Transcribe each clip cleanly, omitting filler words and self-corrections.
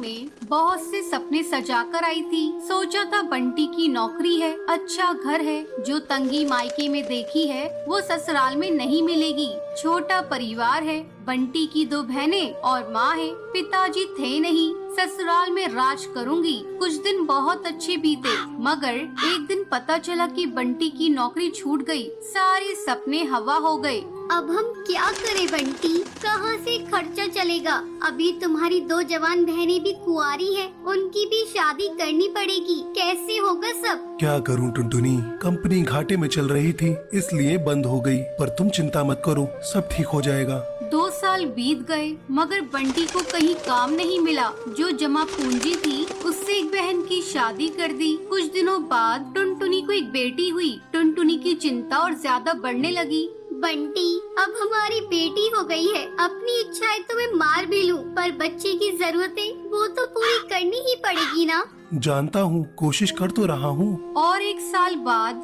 में बहुत से सपने सजा कर आई थी। सोचा था बंटी की नौकरी है, अच्छा घर है, जो तंगी मायके में देखी है वो ससुराल में नहीं मिलेगी। छोटा परिवार है, बंटी की 2 बहनें और माँ है, पिताजी थे नहीं, ससुराल में राज करूंगी। कुछ दिन बहुत अच्छे बीते, मगर एक दिन पता चला कि बंटी की नौकरी छूट गई। सारे सपने हवा हो गए। अब हम क्या करें बंटी, कहाँ से खर्चा चलेगा? अभी तुम्हारी 2 जवान बहनें भी कुंवारी हैं, उनकी भी शादी करनी पड़ेगी, कैसे होगा सब? क्या करूं टुनटुनी, कंपनी घाटे में चल रही थी इसलिए बंद हो गई, पर तुम चिंता मत करो, सब ठीक हो जाएगा। 2 साल बीत गए मगर बंटी को कहीं काम नहीं मिला। जो जमा पूंजी थी उससे एक बहन की शादी कर दी। कुछ दिनों बाद टुनटुनी को एक बेटी हुई। टुनटुनी की चिंता और ज्यादा बढ़ने लगी। बंटी, अब हमारी बेटी हो गई है, अपनी इच्छाएं तो मैं मार भी लूं, पर बच्चे की जरूरतें वो तो पूरी करनी ही पड़ेगी ना। जानता हूँ, कोशिश कर तो रहा हूँ। और 1 साल बाद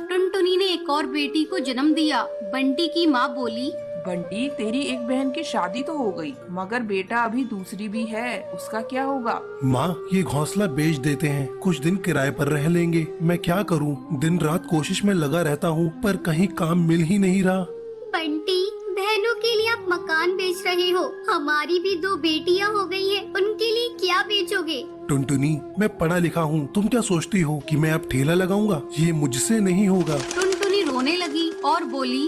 टुनटुनी ने एक और बेटी को जन्म दिया। बंटी की माँ बोली, बंटी, तेरी एक बहन की शादी तो हो गई, मगर बेटा अभी दूसरी भी है, उसका क्या होगा? माँ, ये घोंसला बेच देते हैं, कुछ दिन किराए पर रह लेंगे। मैं क्या करूँ, दिन रात कोशिश में लगा रहता हूँ, पर कहीं काम मिल ही नहीं रहा। बंटी, बहनों के लिए आप मकान बेच रहे हो, हमारी भी 2 बेटियां हो गई हैं, उनके लिए क्या बेचोगे? टुनटुनी, मैं पढ़ा लिखा हूँ, तुम क्या सोचती हो कि मैं अब ठेला लगाऊंगा? ये मुझसे नहीं होगा। टुनटुनी रोने लगी और बोली,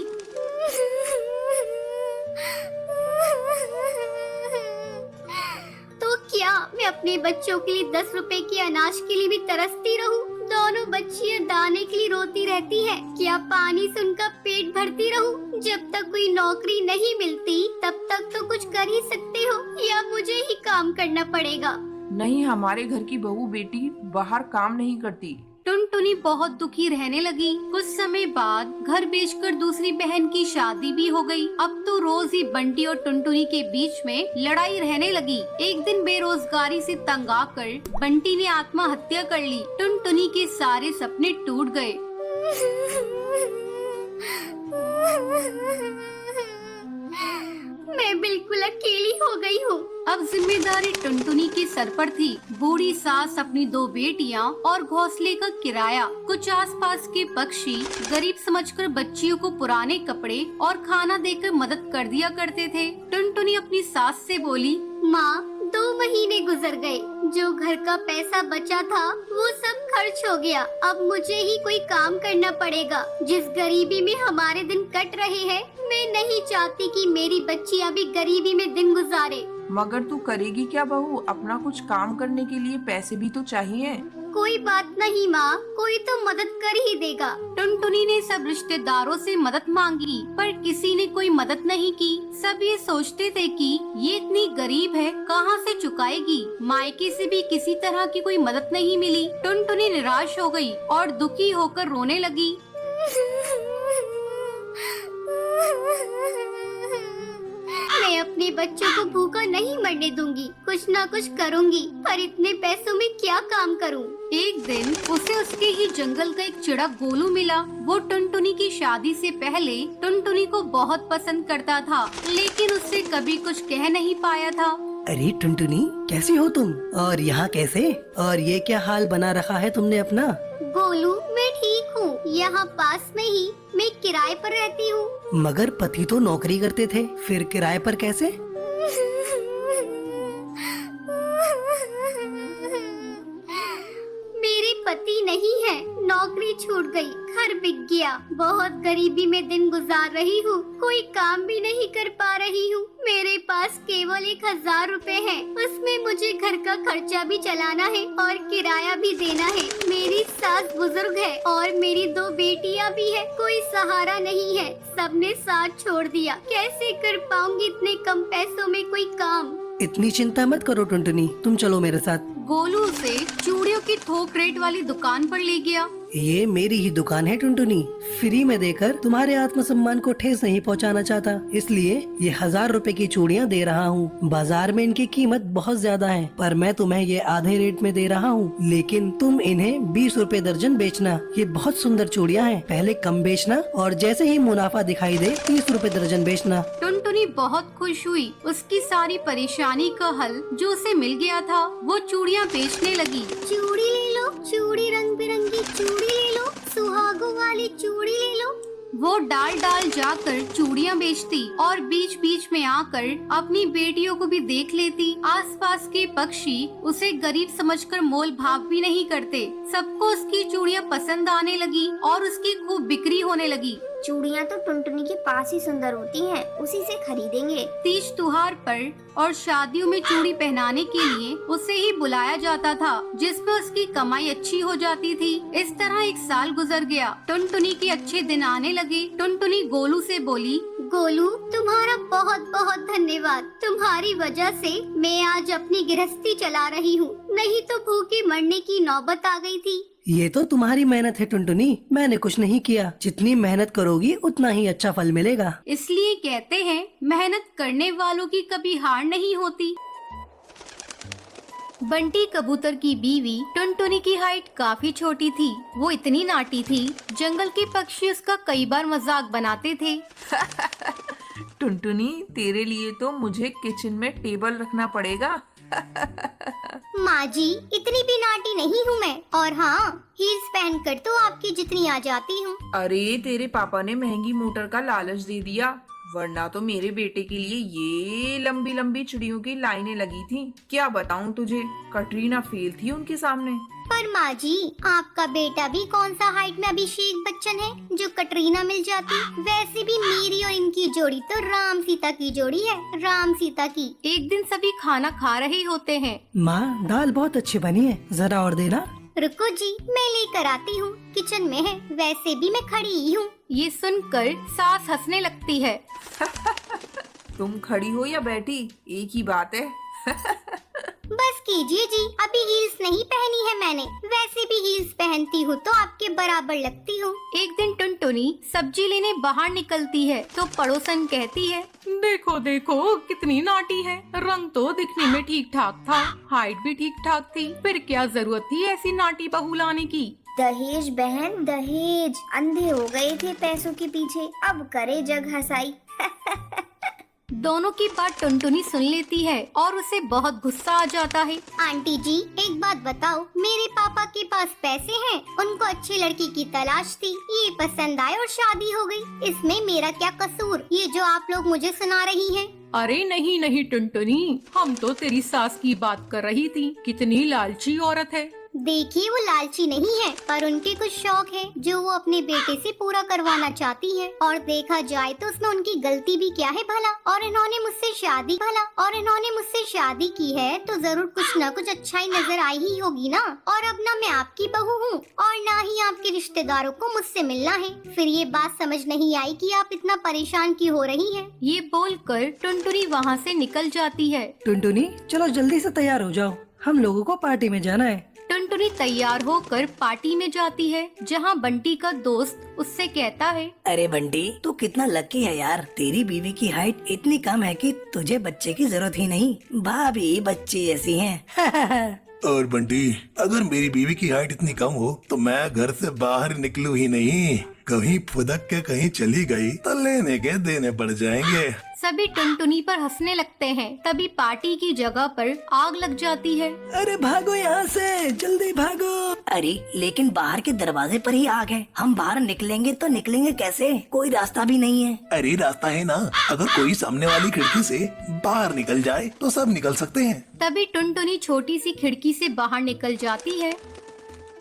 तो क्या मैं अपने बच्चों के लिए 10 रुपए के अनाज के लिए भी तरसती रहूं? दोनों बच्चियां दाने के लिए रोती रहती हैं। क्या पानी से उनका पेट भरती रहूं? जब तक कोई नौकरी नहीं मिलती तब तक तो कुछ कर ही सकते हो, या मुझे ही काम करना पड़ेगा? नहीं, हमारे घर की बहू बेटी बाहर काम नहीं करती। टुनटुनी बहुत दुखी रहने लगी। कुछ समय बाद घर बेचकर दूसरी बहन की शादी भी हो गई। अब तो रोज ही बंटी और टुनटुनी के बीच में लड़ाई रहने लगी। एक दिन बेरोजगारी से तंग आकर बंटी ने आत्महत्या कर ली। टुनटुनी के सारे सपने टूट गए। मैं बिल्कुल अकेली हो गई हूँ। अब जिम्मेदारी टुनटुनी के सर पर थी। बूढ़ी सास, अपनी 2 बेटियां और घोंसले का किराया। कुछ आसपास के पक्षी गरीब समझकर बच्चियों को पुराने कपड़े और खाना देकर मदद कर दिया करते थे। टुनटुनी अपनी सास से बोली, माँ, 2 महीने गुजर गए, जो घर का पैसा बचा था वो सब खर्च हो गया। अब मुझे ही कोई काम करना पड़ेगा। जिस गरीबी में हमारे दिन कट रहे हैं, मैं नहीं चाहती कि मेरी बच्चियाँ भी गरीबी में दिन गुजारे। मगर तू करेगी क्या बहू? अपना कुछ काम करने के लिए पैसे भी तो चाहिए। कोई बात नहीं माँ, कोई तो मदद कर ही देगा। टुनटुनी ने सब रिश्तेदारों से मदद मांगी, पर किसी ने कोई मदद नहीं की। सब ये सोचते थे कि ये इतनी गरीब है, कहाँ से चुकाएगी। मायके से भी किसी तरह की कोई मदद नहीं मिली। टुनटुनी निराश हो गई और दुखी होकर रोने लगी। मैं अपने बच्चों को भूखा नहीं मरने दूंगी, कुछ ना कुछ करूंगी, पर इतने पैसों में क्या काम करूं? एक दिन उसे उसके ही जंगल का एक चिड़क गोलू मिला। वो टुनटुनी की शादी से पहले टुनटुनी को बहुत पसंद करता था, लेकिन उससे कभी कुछ कह नहीं पाया था। अरे टुनटुनी, कैसी हो तुम? और यहाँ कैसे? और ये क्या हाल बना रखा है तुमने अपना? गोलू, मैं ठीक हूँ, यहाँ पास में ही मैं किराए पर रहती हूँ। मगर पति तो नौकरी करते थे, फिर किराए पर कैसे? मेरे पति नहीं है, नौकरी छूट गई, घर बिक गया, बहुत गरीबी में दिन गुजार रही हूँ, कोई काम भी नहीं कर पा रही हूँ। मेरे पास केवल 1000 रुपए हैं, उसमें मुझे घर का खर्चा भी चलाना है और किराया भी देना है। मेरी सास बुजुर्ग है और मेरी 2 बेटियां भी है, कोई सहारा नहीं है, सबने साथ छोड़ दिया। कैसे कर पाऊंगी इतने कम पैसों में कोई काम? इतनी चिंता मत करो टुनटुनी, तुम चलो मेरे साथ। गोलू उसे चूड़ियों की थोक रेट वाली दुकान पर ले गया। ये मेरी ही दुकान है टुनटुनी, फ्री में देकर तुम्हारे आत्मसम्मान को ठेस नहीं पहुंचाना चाहता, इसलिए ये 1000 रुपए की चूड़ियाँ दे रहा हूँ। बाजार में इनकी कीमत बहुत ज्यादा है, पर मैं तुम्हें ये आधे रेट में दे रहा हूँ, लेकिन तुम इन्हें 20 रुपए दर्जन बेचना। ये बहुत सुंदर चूड़ियाँ हैं, पहले कम बेचना और जैसे ही मुनाफा दिखाई दे 30 रुपए दर्जन बेचना। टुनटुनी टुनटुनी बहुत खुश हुई। उसकी सारी परेशानी का हल जो उसे मिल गया था, वो चूड़ियाँ बेचने लगी। चूड़ी ले लो, चूड़ी रंग बिरंगी चूड़ी ले लो, सुहागों वाली चूड़ी ले लो। वो डाल डाल जाकर चूड़ियाँ बेचती और बीच बीच में आकर अपनी बेटियों को भी देख लेती। आसपास के पक्षी उसे गरीब समझकर मोल भाव भी नहीं करते। सबको उसकी चूड़ियाँ पसंद आने लगी और उसकी खूब बिक्री होने लगी। चूड़ियाँ तो टुनटुनी के पास ही सुंदर होती हैं, उसी से खरीदेंगे। तीज त्योहार पर और शादियों में चूड़ी पहनाने के लिए उसे ही बुलाया जाता था, जिसमें उसकी कमाई अच्छी हो जाती थी। इस तरह एक साल गुजर गया। टुनटुनी के अच्छे दिन आने लगे। टुनटुनी गोलू से बोली, गोलू, तुम्हारा बहुत बहुत धन्यवाद। तुम्हारी वजह से मैं आज अपनी गृहस्थी चला रही हूँ, नहीं तो भूखे मरने की नौबत आ गई थी। ये तो तुम्हारी मेहनत है टुनटुनी, मैंने कुछ नहीं किया। जितनी मेहनत करोगी उतना ही अच्छा फल मिलेगा। इसलिए कहते हैं मेहनत करने वालों की कभी हार नहीं होती। बंटी कबूतर की बीवी टुनटुनी की हाइट काफी छोटी थी। वो इतनी नाटी थी, जंगल के पक्षी उसका कई बार मजाक बनाते थे। टुनटुनी, तेरे लिए तो मुझे किचन में टेबल रखना पड़ेगा। माँ जी, इतनी भी नाटी नहीं हूँ मैं, और हाँ, हील्स पहनकर तो आपकी जितनी आ जाती हूँ। अरे, तेरे पापा ने महंगी मोटर का लालच दे दिया, वरना तो मेरे बेटे के लिए ये लंबी लंबी चिड़ियों की लाइनें लगी थी। क्या बताऊँ तुझे, कटरीना फेल थी उनके सामने। पर माँ जी, आपका बेटा भी कौन सा हाइट में अभिषेक बच्चन है जो कटरीना मिल जाती। वैसे भी मेरी और इनकी जोड़ी तो राम सीता की जोड़ी है, राम सीता की। एक दिन सभी खाना खा रहे होते हैं। माँ, दाल बहुत अच्छी बनी है, जरा और देना। रुको जी, मैं लेकर आती हूँ, किचन में है। वैसे भी मैं खड़ी ही हूँ। ये सुनकर सास हंसने लगती है। तुम खड़ी हो या बैठी, एक ही बात है। बस कीजिए जी, अभी हील्स नहीं पहनी है मैंने। वैसे भी हील्स पहनती हूँ तो आपके बराबर लगती हूँ। एक दिन टुनटुनी सब्जी लेने बाहर निकलती है तो पड़ोसन कहती है, देखो देखो कितनी नाटी है। रंग तो दिखने में ठीक ठाक था, हाइट भी ठीक ठाक थी, फिर क्या जरूरत थी ऐसी नाटी बहू लाने की। दहेज बहन, दहेज। अंधे हो गए थे पैसों के पीछे, अब करे जग हंसाई। दोनों की बात टुनटुनी सुन लेती है और उसे बहुत गुस्सा आ जाता है। आंटी जी, एक बात बताओ, मेरे पापा के पास पैसे हैं, उनको अच्छी लड़की की तलाश थी, ये पसंद आए और शादी हो गई। इसमें मेरा क्या कसूर, ये जो आप लोग मुझे सुना रही हैं? अरे नहीं नहीं टुनटुनी, हम तो तेरी सास की बात कर रही थी। कितनी लालची औरत है। देखिए, वो लालची नहीं है, पर उनके कुछ शौक है जो वो अपने बेटे से पूरा करवाना चाहती है। और देखा जाए तो उसमें उनकी गलती भी क्या है भला। और इन्होंने मुझसे शादी की है तो जरूर कुछ न कुछ अच्छाई नजर आई ही होगी ना। और अब ना मैं आपकी बहू हूँ और ना ही आपके रिश्तेदारों को मुझसे मिलना है। फिर ये बात समझ नहीं आई कि आप इतना परेशान क्यों हो रही हैं। ये बोलकर टुनटुनी वहाँ से निकल जाती है। टुनटुनी, चलो जल्दी से तैयार हो जाओ, हम लोगों को पार्टी में जाना है। टुनटुनी तैयार होकर पार्टी में जाती है, जहाँ बंटी का दोस्त उससे कहता है, अरे बंटी, तू कितना लकी है यार। तेरी बीवी की हाइट इतनी कम है कि तुझे बच्चे की जरूरत ही नहीं। भाभी बच्ची ऐसी हैं। और बंटी, अगर मेरी बीवी की हाइट इतनी कम हो तो मैं घर से बाहर निकलूं ही नहीं। कहीं फुदक के कहीं चली गई तो लेने के देने पड़ जाएंगे। सभी टुनटुनी पर हंसने लगते हैं। तभी पार्टी की जगह पर आग लग जाती है। अरे भागो यहाँ से, जल्दी भागो। अरे लेकिन बाहर के दरवाजे पर ही आग है, हम बाहर निकलेंगे तो निकलेंगे कैसे? कोई रास्ता भी नहीं है। अरे रास्ता है ना, अगर कोई सामने वाली खिड़की से बाहर निकल जाए तो सब निकल सकते हैं। तभी टुनटुनी छोटी सी खिड़की से बाहर निकल जाती है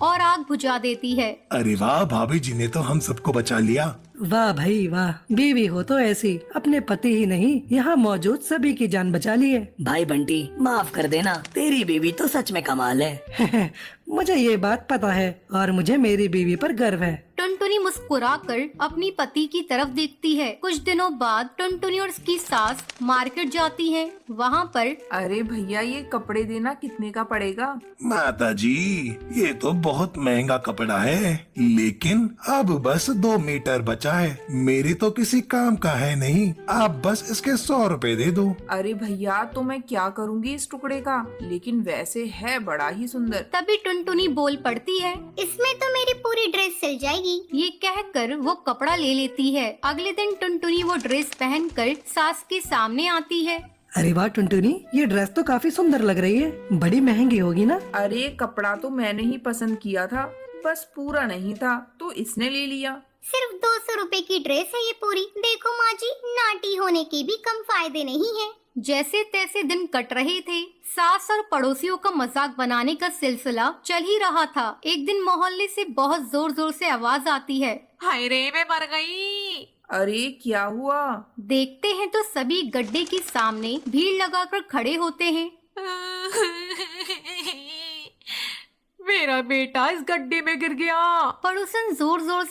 और आग बुझा देती है। अरे वाह, भाभी जी ने तो हम सबको बचा लिया। वाह भाई वाह, बीवी हो तो ऐसी, अपने पति ही नहीं यहाँ मौजूद सभी की जान बचा ली है। भाई बंटी, माफ कर देना, तेरी बीवी तो सच में कमाल है। मुझे ये बात पता है और मुझे मेरी बीवी पर गर्व है। टुनटुनी मुस्कुराकर अपनी पति की तरफ देखती है। कुछ दिनों बाद टुनटुनी और उसकी सास मार्केट जाती है। वहाँ पर, अरे भैया, ये कपड़े देना कितने का पड़ेगा? माता जी, ये तो बहुत महंगा कपड़ा है, लेकिन अब बस 2 मीटर बचा है। मेरी तो किसी काम का है नहीं, आप बस इसके 100 रुपए दे दो। अरे भैया, तो मैं क्या करूँगी इस टुकड़े का, लेकिन वैसे है बड़ा ही सुंदर। तभी टुनटुनी बोल पड़ती है, इसमें तो मेरी पूरी ड्रेस सिल जाएगी। जाएगी। ये कहकर वो कपड़ा ले लेती है। अगले दिन टुनटुनी वो ड्रेस पहनकर सास के सामने आती है। अरे वाह टुनटुनी, ये ड्रेस तो काफी सुंदर लग रही है, बड़ी महंगी होगी ना? अरे कपड़ा तो मैंने ही पसंद किया था, बस पूरा नहीं था तो इसने ले लिया। सिर्फ 200 रुपए की ड्रेस है ये पूरी। देखो माँ जी, नाटी होने के भी कम फायदे नहीं है। जैसे तैसे दिन कट रहे थे। सास और पड़ोसियों का मजाक बनाने का सिलसिला चल ही रहा था। एक दिन मोहल्ले से बहुत जोर जोर से आवाज आती है। हाय रे, मैं मर गई। अरे क्या हुआ? देखते हैं तो सभी गड्ढे के सामने भीड़ लगाकर खड़े होते हैं। मेरा बेटा इस गड्ढे में गिर गया। पड़ोसन जोर जोर